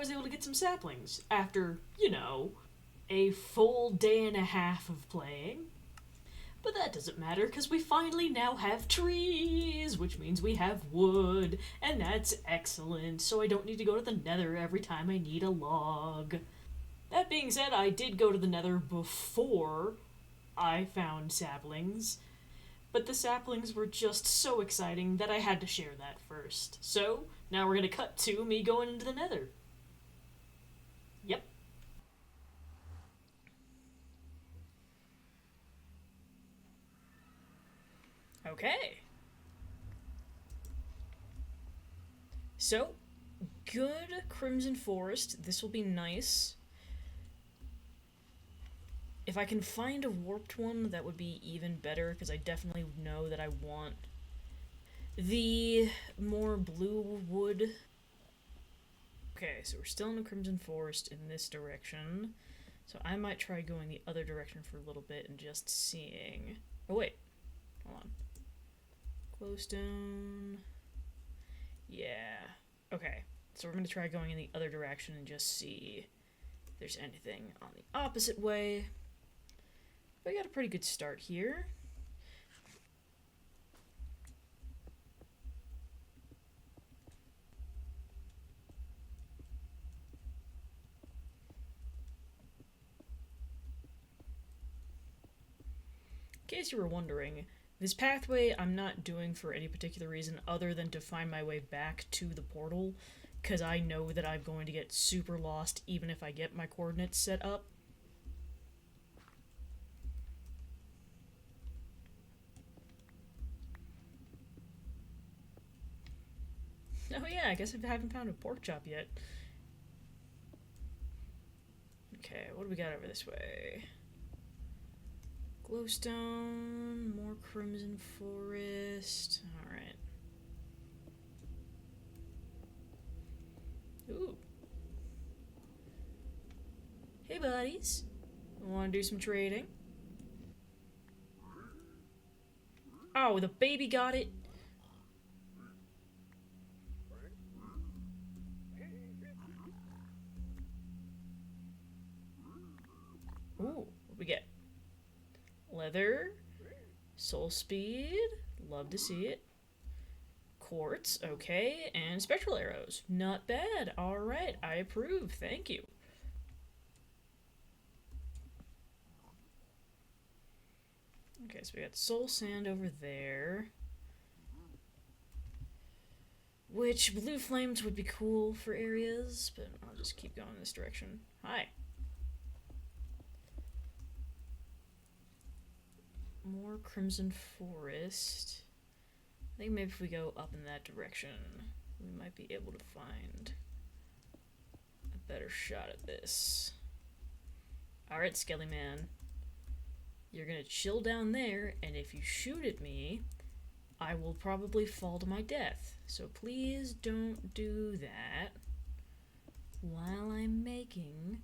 was able to get some saplings after, a full day and a half of playing. But that doesn't matter, because we finally now have trees, which means we have wood, and that's excellent, so I don't need to go to the nether every time I need a log. That being said, I did go to the nether before I found saplings, but the saplings were just so exciting that I had to share that first. So, now we're going to cut to me going into the nether. Yep. Okay. So, good Crimson Forest. This will be nice. If I can find a warped one, that would be even better, because I definitely know that I want the more blue wood. Okay, so we're still in the Crimson Forest in this direction. So I might try going the other direction for a little bit and just seeing... Oh, wait. Hold on. Glowstone. Yeah. Okay. So we're going to try going in the other direction and just see if there's anything on the opposite way. But I got a pretty good start here. In case you were wondering, this pathway I'm not doing for any particular reason other than to find my way back to the portal, because I know that I'm going to get super lost even if I get my coordinates set up. Oh yeah, I guess I haven't found a pork chop yet. Okay, what do we got over this way? Glowstone, more Crimson Forest. Alright. Ooh. Hey buddies. Wanna do some trading? Oh, the baby got it. Ooh, what we get? Leather, soul speed, love to see it. Quartz, okay, and spectral arrows. Not bad. Alright, I approve. Thank you. Okay, so we got soul sand over there. Which blue flames would be cool for areas, but I'll just keep going this direction. Hi. More Crimson Forest. I think maybe if we go up in that direction, we might be able to find a better shot at this. Alright, Skelly Man. You're gonna chill down there, and if you shoot at me, I will probably fall to my death. So please don't do that while I'm making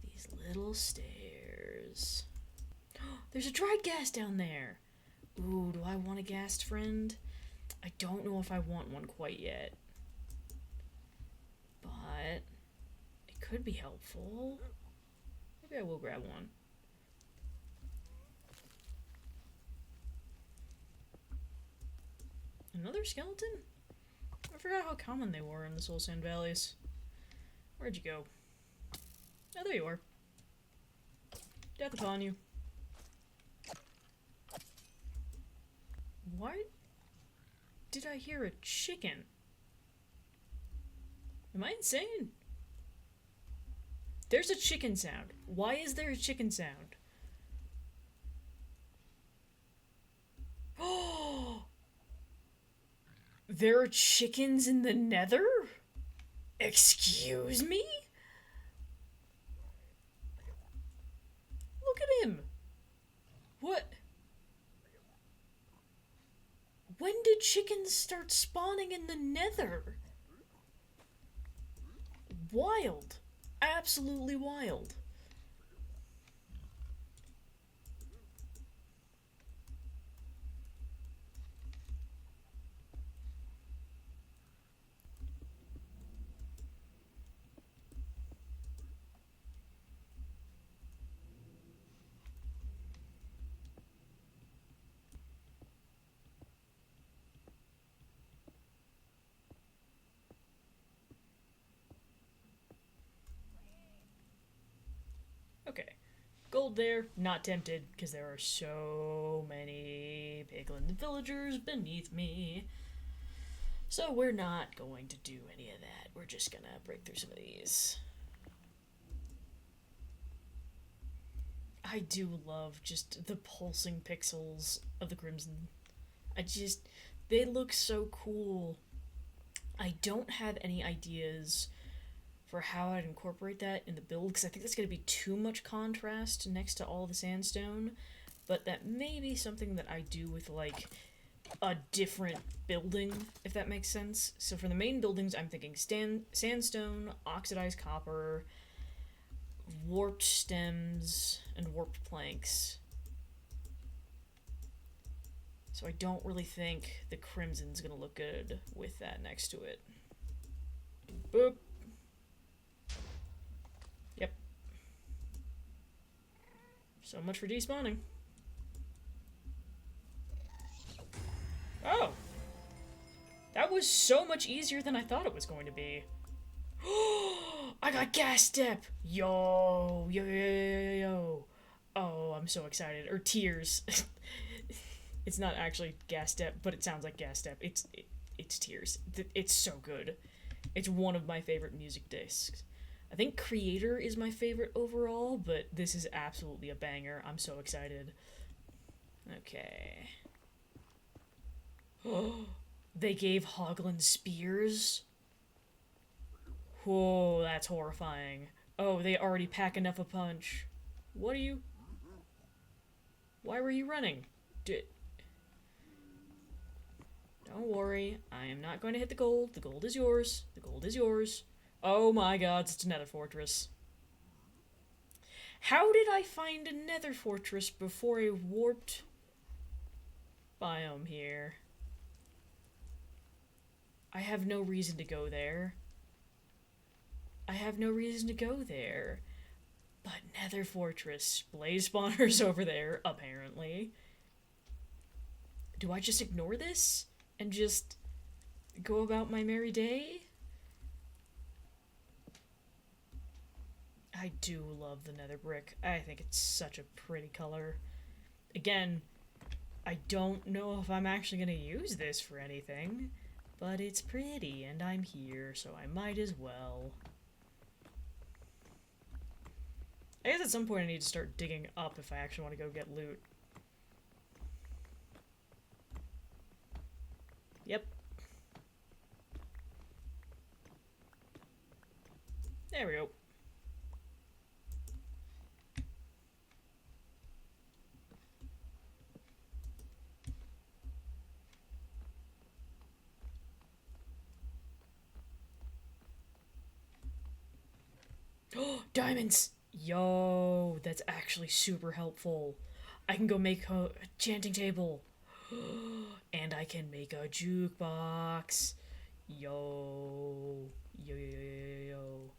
these little stairs. There's a dried gas down there. Ooh, do I want a gassed friend? I don't know if I want one quite yet. But it could be helpful. Maybe I will grab one. Another skeleton? I forgot how common they were in the Soul Sand Valleys. Where'd you go? Oh, there you are. Death upon you. Why did I hear a chicken? Am I insane? There's a chicken sound. Why is there a chicken sound? Oh! There are chickens in the nether? Excuse me? Look at him. What? When did chickens start spawning in the nether? Wild. Absolutely wild. gold there. Not tempted, because there are so many piglin villagers beneath me. So we're not going to do any of that. We're just gonna break through some of these. I do love just the pulsing pixels of the Crimson. They look so cool. I don't have any ideas for how I'd incorporate that in the build, because I think that's going to be too much contrast next to all the sandstone, but that may be something that I do with, like, a different building, if that makes sense. So for the main buildings, I'm thinking sandstone, oxidized copper, warped stems, and warped planks. So I don't really think the Crimson's gonna look good with that next to it. Boop. Yep. So much for despawning. Oh! That was so much easier than I thought it was going to be. I got gas step! Yo! Yo, yo, yo, yo, yo. Oh, I'm so excited. Or tears. It's not actually gas step, but it sounds like gas step. It's tears. It's so good. It's one of my favorite music discs. I think Creator is my favorite overall, but this is absolutely a banger. I'm so excited. Okay. Oh, they gave Hoglin spears? Whoa, that's horrifying. Oh, they already pack enough a punch. What are you... Why were you running? Don't worry, I am not going to hit the gold. The gold is yours. The gold is yours. Oh my god, it's a nether fortress. How did I find a nether fortress before a warped biome here? I have no reason to go there. I have no reason to go there. But nether fortress. Blaze spawners over there, apparently. Do I just ignore this? And just go about my merry day? I do love the nether brick. I think it's such a pretty color. Again, I don't know if I'm actually going to use this for anything, but it's pretty and I'm here, so I might as well. I guess at some point I need to start digging up if I actually want to go get loot. Yep. There we go. Oh, diamonds! Yo, that's actually super helpful. I can go make a chanting table. And I can make a jukebox. Yo. Yo, yo, yo, yo, yo.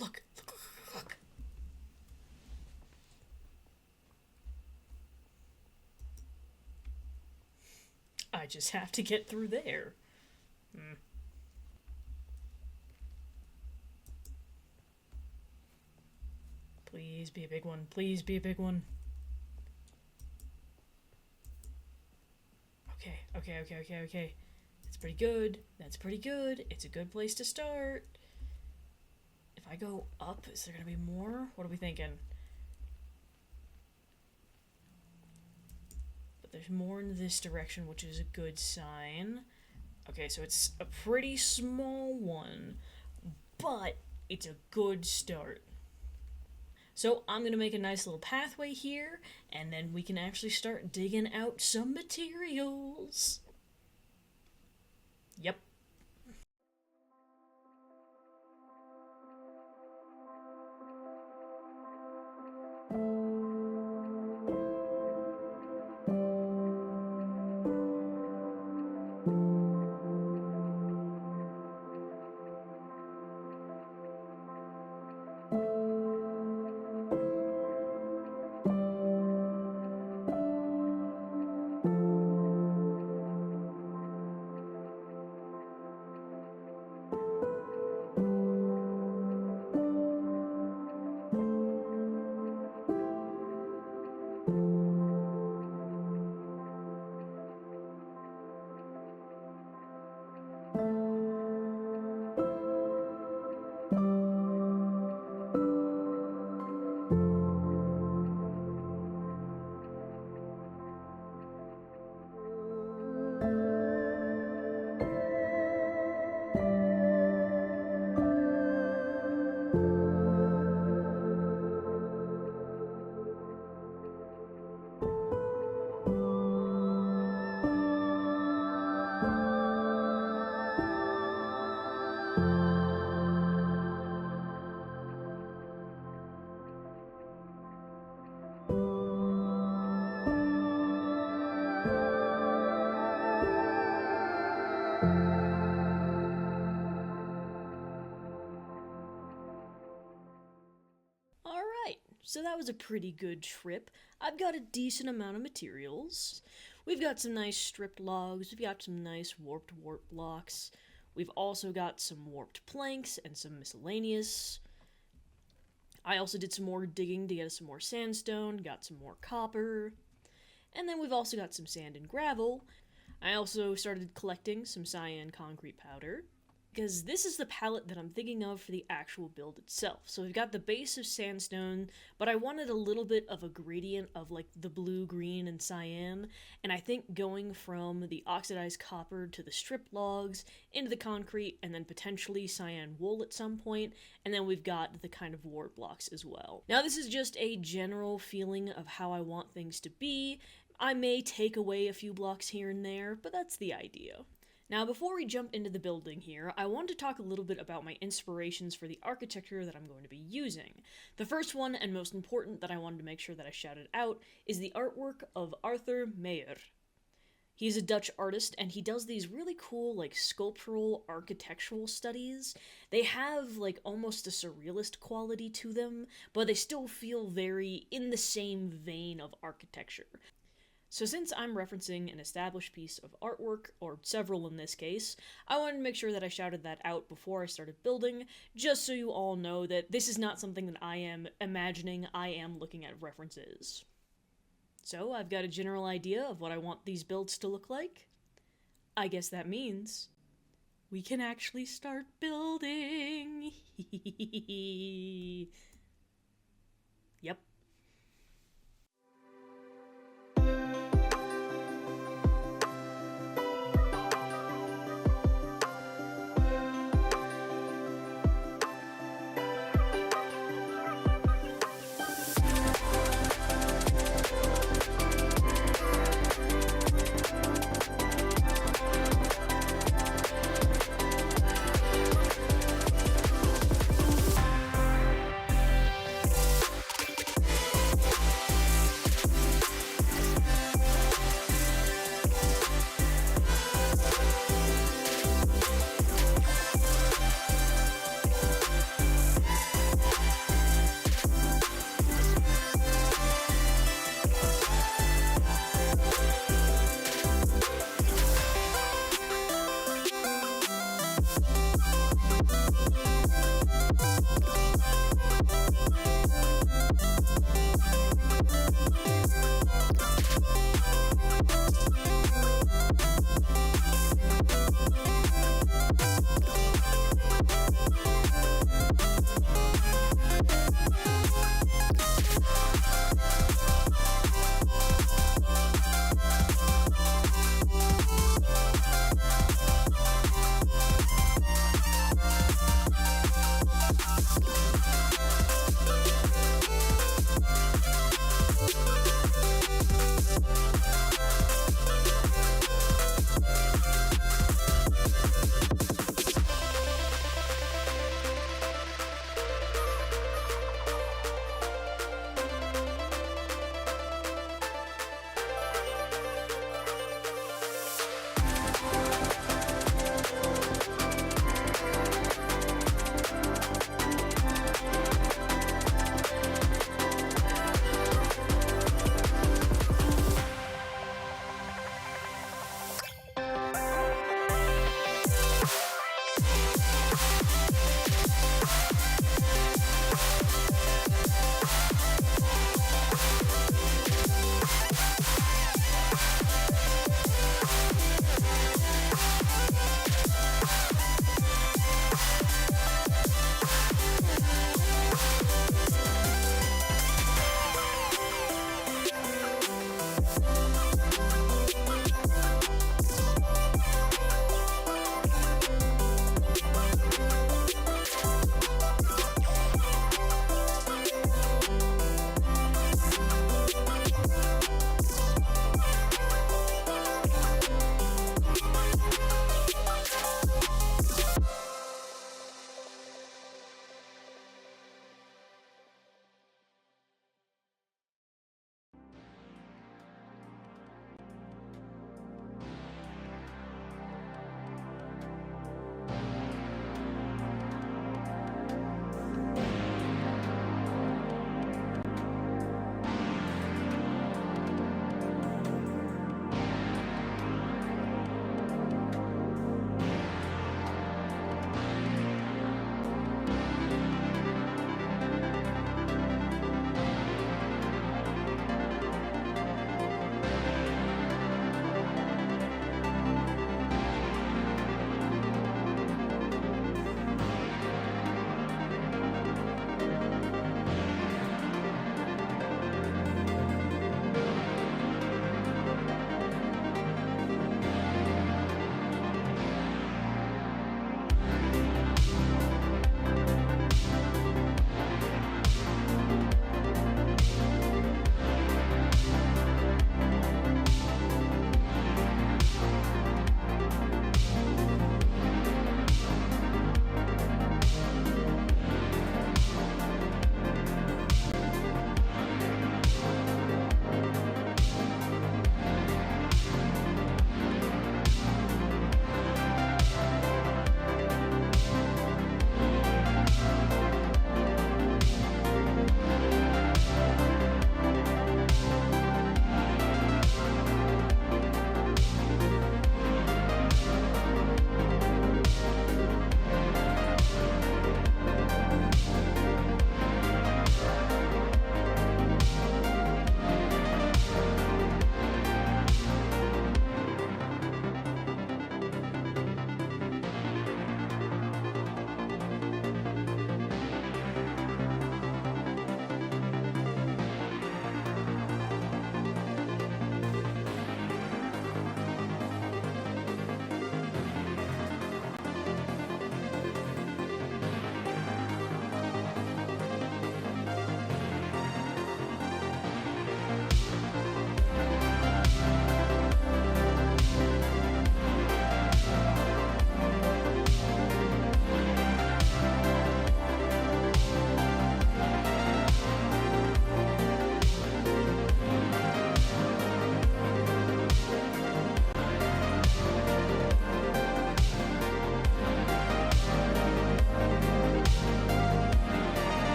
Look, look, look. I just have to get through there. Please be a big one. Please be a big one. Okay, okay, okay. That's pretty good. That's pretty good. It's a good place to start. If I go up, is there gonna be more? What are we thinking? But there's more in this direction, which is a good sign. Okay, so it's a pretty small one, but it's a good start. So I'm going to make a nice little pathway here, and then we can actually start digging out some materials. Yep. So that was a pretty good trip. I've got a decent amount of materials. We've got some nice stripped logs, we've got some nice warped warp blocks. We've also got some warped planks and some miscellaneous. I also did some more digging to get us some more sandstone, got some more copper. And then we've also got some sand and gravel. I also started collecting some cyan concrete powder, because this is the palette that I'm thinking of for the actual build itself. So we've got the base of sandstone, but I wanted a little bit of a gradient of like the blue, green, and cyan, and I think going from the oxidized copper to the stripped logs, into the concrete, and then potentially cyan wool at some point, and then we've got the kind of ward blocks as well. Now this is just a general feeling of how I want things to be. I may take away a few blocks here and there, but that's the idea. Now, before we jump into the building here, I want to talk a little bit about my inspirations for the architecture that I'm going to be using. The first one, and most important that I wanted to make sure that I shouted out, is the artwork of Arthur Meijer. He's a Dutch artist, and he does these really cool, like, sculptural architectural studies. They have, like, almost a surrealist quality to them, but they still feel very in the same vein of architecture. So since I'm referencing an established piece of artwork, or several in this case, I wanted to make sure that I shouted that out before I started building, just so you all know that this is not something that I am imagining, I am looking at references. So I've got a general idea of what I want these builds to look like. I guess that means we can actually start building. Yep.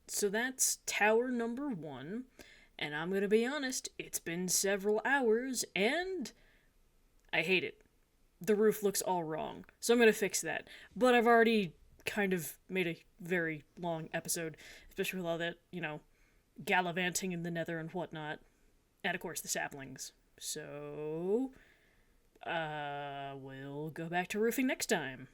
So that's tower number 1. And I'm gonna be honest, it's been several hours, and I hate it. The roof looks all wrong. So I'm gonna fix that. But I've already kind of made a very long episode, especially with all that, gallivanting in the nether and whatnot. And of course, the saplings. So, we'll go back to roofing next time.